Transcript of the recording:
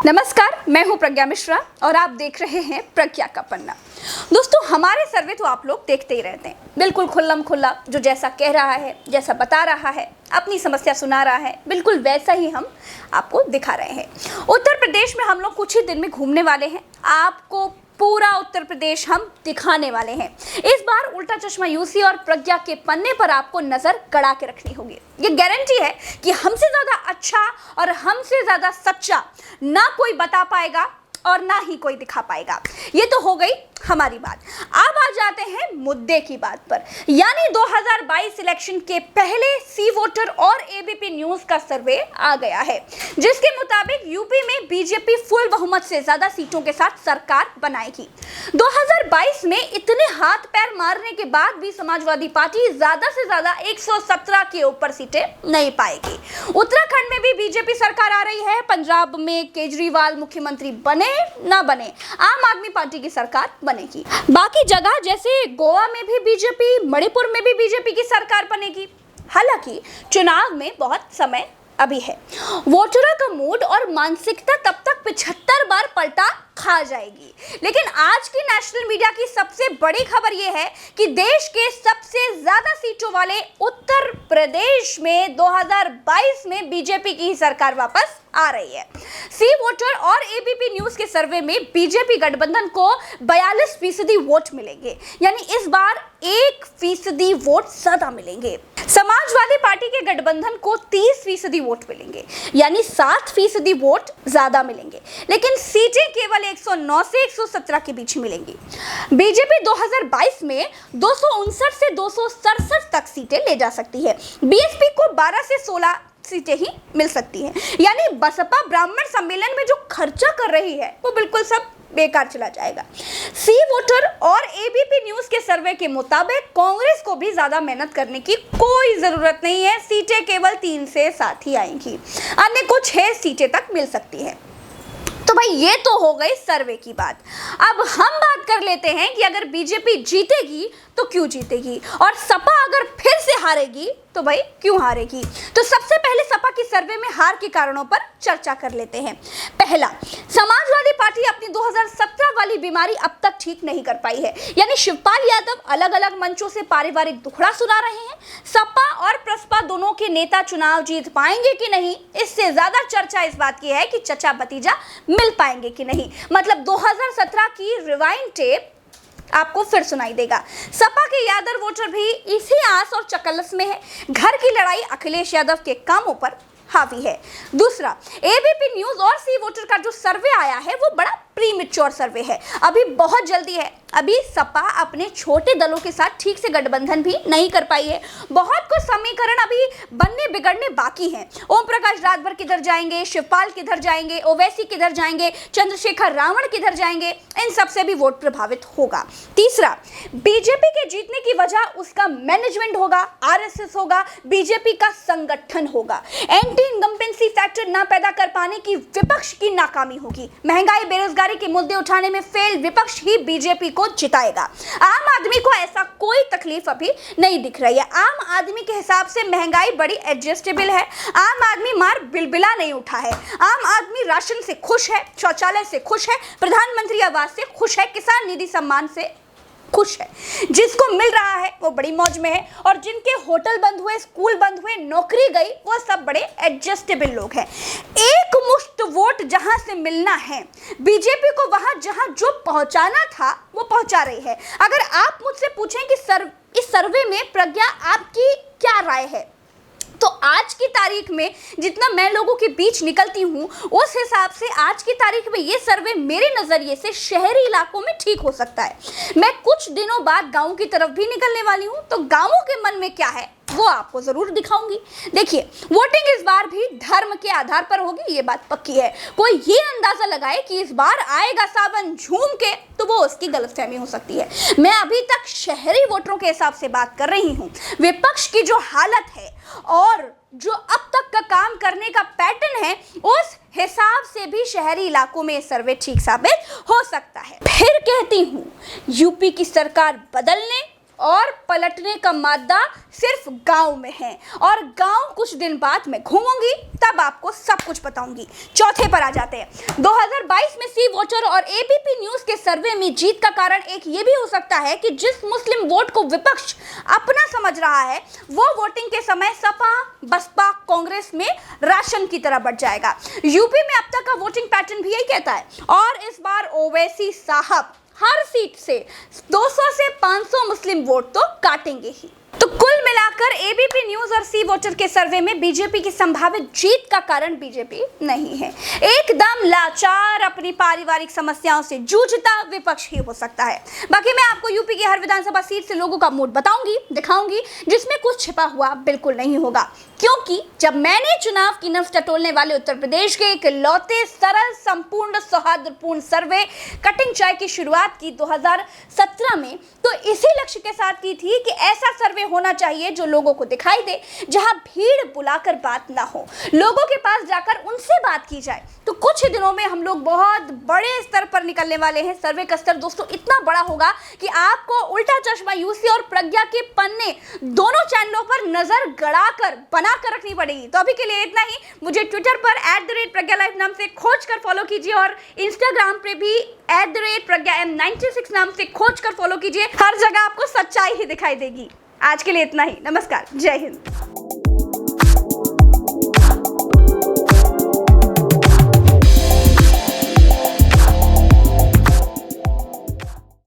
नमस्कार, मैं हूं प्रज्ञा मिश्रा और आप देख रहे हैं प्रज्ञा का पन्ना। दोस्तों, हमारे सर्वे तो आप लोग देखते ही रहते हैं, बिल्कुल खुल्लम खुल्ला, जो जैसा कह रहा है, जैसा बता रहा है, अपनी समस्या सुना रहा है, बिल्कुल वैसा ही हम आपको दिखा रहे हैं। उत्तर प्रदेश में हम लोग कुछ ही दिन में घूमने वाले हैं, आपको पूरा उत्तर प्रदेश हम दिखाने वाले हैं। इस बार उल्टा चश्मा यूसी और प्रज्ञा के पन्ने पर आपको नजर गड़ा के रखनी होगी। ये गारंटी है कि हमसे ज्यादा अच्छा और हमसे ज्यादा सच्चा ना कोई बता पाएगा और ना ही कोई दिखा पाएगा। ये तो हो गई हमारी बात। अब आ जाते हैं मुद्दे की बात पर, यानी 2022 इलेक्शन के पहले सी वोटर और एबीपी न्यूज का सर्वे आ गया है, जिसके मुताबिक यूपी में बीजेपी फुल बहुमत से ज्यादा सीटों के साथ सरकार बनाएगी। 2022 में इतने हाथ पैर मारने के बाद भी समाजवादी पार्टी ज्यादा से ज्यादा 117 के ऊपर सीटें नहीं पाएगी। उत्तराखंड में भी बीजेपी सरकार आ रही है। पंजाब में केजरीवाल मुख्यमंत्री बने ना बने, आम आदमी पार्टी की सरकार बनेगी। बाकी जगह जैसे गोवा में भी बीजेपी, मणिपुर में भी बीजेपी की सरकार बनेगी। हालांकि चुनाव में बहुत समय अभी है। वोटरों का मूड और मानसिकता तब तक 75 बार पलटा खा जाएगी। लेकिन आज की नेशनल मीडिया की सबसे बड़ी खबर यह है कि देश के सबसे ज्यादा सीटों वाले उत्तर प्रदेश में 2022 में बीजेपी की सरकार वापस आ रही है। सी वोटर और एबीपी न्यूज के सर्वे में बीजेपी गठबंधन को 42% वोट मिलेंगे, यानी इस बार 1% वोट ज्यादा मिलेंगे। समाजवादी पार्टी के गठबंधन को 30% वोट मिलेंगे, यानी 7% वोट ज्यादा मिलेंगे। लेकिन सीटें केवल 109 से 117 के बीच मिलेंगी। बीजेपी 2022 में 259 से 267 तक सीटें ले जा सकती है। बीएसपी को 12 से 16 सीटें ही मिल सकती हैं, यानी बसपा ब्राह्मण सम्मेलन में जो खर्चा कर रही है वो बिल्कुल सब बेकार चला जाएगा। सी वोटर और एबीपी न्यूज के सर्वे के मुताबिक कांग्रेस को भी ज्यादा मेहनत करने की कोई जरूरत नहीं है। सीटें केवल 3 से 7 ही आएंगी, अन्य कुछ 6 सीटें तक मिल सकती है। तो भाई, ये तो हो गई सर्वे की बात। अब हम बात कर लेते हैं कि अगर बीजेपी जीतेगी तो क्यों जीतेगी, और सपा अगर फिर से हारेगी तो भाई क्यों हारेगी। तो सबसे पहले सपा की सर्वे में हार के कारणों पर चर्चा कर लेते हैं। पहला, समाजवादी पार्टी अपनी 2017 वाली बीमारी अब तक ठीक नहीं कर पाई है, यानी शिवपाल यादव अलग अलग मंचों से पारिवारिक दुखड़ा सुना रहे हैं। सपा और प्रसपा दोनों के नेता चुनाव जीत पाएंगे कि नहीं, इससे ज्यादा चर्चा इस बात की है कि चचा भतीजा मिल पाएंगे कि नहीं। मतलब 2017 की रिवाइंड टेप आपको फिर सुनाई देगा। सपा के यादव वोटर भी इसी आस और चकलस में है। घर की लड़ाई अखिलेश यादव के कामों पर हावी है। दूसरा, एबीपी न्यूज और सी वोटर का जो सर्वे आया है वो बड़ा प्रीमेच्योर सर्वे है, अभी बहुत जल्दी है। अभी सपा अपने छोटे दलों के साथ ठीक से गठबंधन भी नहीं कर पाई है। बहुत कुछ समीकरण अभी बनने बिगड़ने बाकी हैं। ओम प्रकाश राजभर किधर जाएंगे, शिवपाल किधर जाएंगे, ओवैसी किधर जाएंगे, चंद्रशेखर रावण किधर जाएंगे, इन सबसे भी वोट प्रभावित होगा। तीसरा, बीजेपी के जीतने की वजह उसका मैनेजमेंट होगा, आरएसएस होगा, बीजेपी का संगठन होगा। एंटी इनकम्पेंसी फैक्टर ना पैदा कर पाने की विपक्ष की नाकामी होगी। महंगाई बेरोजगारी के मुद्दे उठाने में फेल विपक्ष ही बीजेपी को जिताएगा। आम आदमी को ऐसा कोई तकलीफ अभी नहीं दिख रही है। आम आदमी के हिसाब से महंगाई बड़ी एडजस्टेबल है। आम आदमी मार बिलबिला नहीं उठा है। आम आदमी राशन से खुश है, शौचालय से खुश है, प्रधानमंत्री आवास से खुश है, किसान निधि सम्मान से खुश है। जिसको मिल रहा है वो बड़ी मौज में है, और जिनके होटल बंद हुए, स्कूल बंद हुए, नौकरी गई, वो सब बड़े एडजस्टेबल लोग हैं। एक मुश्त वोट जहां से मिलना है बीजेपी को, वहां जहां जो पहुंचाना था वो पहुंचा रही है। अगर आप मुझसे पूछें कि इस सर्वे में प्रज्ञा आपकी क्या राय है, तो आज की तारीख में जितना मैं लोगों के बीच निकलती हूँ उस हिसाब से आज की तारीख में ये सर्वे मेरे नजरिए से शहरी इलाकों में ठीक हो सकता है। मैं कुछ दिनों बाद गांव की तरफ भी निकलने वाली हूँ, तो गांवों के मन में क्या है वो आपको जरूर दिखाऊंगी। देखिए, वोटिंग इस बार भी धर्म के आधार पर होगी, ये बात पक्की है। कोई ये अंदाजा लगाए कि इस बार आएगा सावन झूम के, तो वो उसकी गलतफहमी हो सकती है। मैं अभी तक शहरी वोटरों के हिसाब से बात कर रही हूँ। विपक्ष की जो हालत है और जो अब तक का काम करने का पैटर्न है, उस हिसाब से भी शहरी इलाकों में सर्वे ठीक साबित हो सकता है। फिर कहती हूँ, यूपी की सरकार बदलने और पलटने का मादा सिर्फ गांव में है, और गांव कुछ दिन बाद मैं घूमूंगी, तब आपको सब कुछ बताऊंगी। चौथे पर आ जाते हैं। 2022 में सी वोटर और एबीपी न्यूज के सर्वे में जीत का कारण एक ये भी हो सकता है कि जिस मुस्लिम वोट को विपक्ष अपना समझ रहा है, वो वोटिंग के समय सपा, बसपा, कांग्रेस में राशन की तरह बढ़ जाएगा। यूपी में अब तक का वोटिंग पैटर्न भी यही कहता है, और इस बार ओवैसी साहब हर सीट से 200 से 500 मुस्लिम वोट तो काटेंगे ही। तो कुल मिलाकर एबीपी न्यूज और सी वोटर के सर्वे में बीजेपी की संभावित जीत का कारण बीजेपी नहीं है। एकदम लाचार अपनी पारिवारिक समस्याओं से जूझता विपक्ष ही हो सकता है। बाकी मैं आपको यूपी की हर विधानसभा सीट से लोगों का मूड बताऊंगी, दिखाऊंगी, जिसमें कुछ छिपा हुआ बिल्कुल नहीं होगा। क्योंकि जब मैंने चुनाव की नस टटोलने वाले उत्तर प्रदेश के एक लौते सरल, संपूर्ण, सौहार्दपूर्ण सर्वे कटिंग चाय की शुरुआत की 2017 में, तो इसी लक्ष्य के साथ की थी कि ऐसा सर्वे होना चाहिए जो लोगों को दिखाई दे, जहां भीड़ बुलाकर बात ना हो, लोगों के पास जाकर उनसे बात की जाए। तो कुछ ही दिनों में हम लोग बहुत बड़े स्तर पर निकलने वाले हैं। सर्वे का स्तर दोस्तों इतना बड़ा होगा कि आपको उल्टा चश्मा यूसी और प्रज्ञा के पन्ने दोनों चैनलों पर नजर गड़ाकर बना कर रखनी पड़ेगी। तो अभी के लिए इतना ही। मुझे ट्विटर पर @प्रज्ञा नाम से खोज कर फॉलो कीजिए, और इंस्टाग्राम पे भी @प्रज्ञा96 नाम से खोज कर फॉलो कीजिए। हर जगह आपको सच्चाई ही दिखाई देगी। आज के लिए इतना ही। नमस्कार, जय हिंद।